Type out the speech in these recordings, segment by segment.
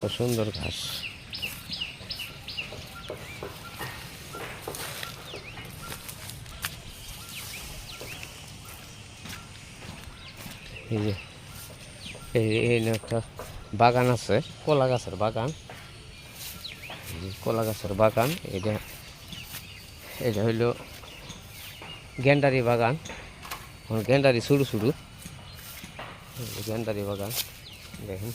সুন্দর ঘাস। এই যে এই একটা বাগান আছে, কলা গাছের বাগান। কলা গাছের বাগান এটা এটা হইল গেন্ডারি বাগান। গেন্ডারি শুরু শুরু গেন্ডারি বাগান দেখেন।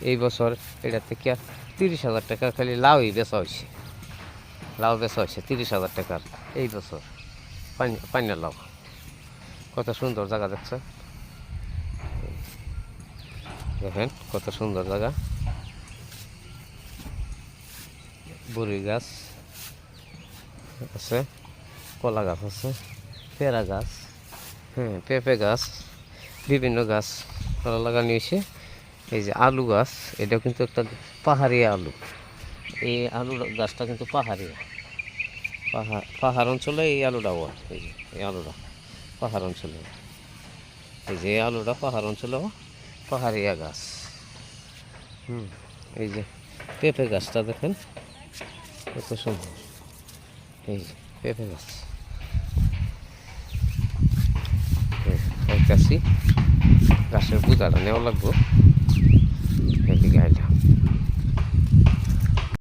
এই বছর এটা থেকে 30,000 টাকা খালি লাউই বেচা হয়েছে। লাউ বেচা হয়েছে 30,000 টাকার এই বছর। পাইনা লাউ, কত সুন্দর জায়গা দেখছে দেখেন, কত সুন্দর জায়গা। বড়ি গাছ আছে, কলা গাছ আছে, পেয়ারা গাছ, হ্যাঁ পেঁপে গাছ, বিভিন্ন গাছ লাগানো হয়েছে। এই যে আলু গাছ, এটাও কিন্তু একটা পাহাড়ি আলু। এই আলু গাছটা কিন্তু পাহাড়িয়া, পাহাড় অঞ্চলে এই আলুটা হয়। এই যে এই আলুটা পাহাড় অঞ্চলে, এই যে এই আলুটা পাহাড় অঞ্চলে পাহাড়িয়া গাছ। এই যে পেঁপে গাছটা দেখেন কত সুন্দর। এই যে পেঁপে গাছ গাছের বুদাটা নেওয়া লাগবো।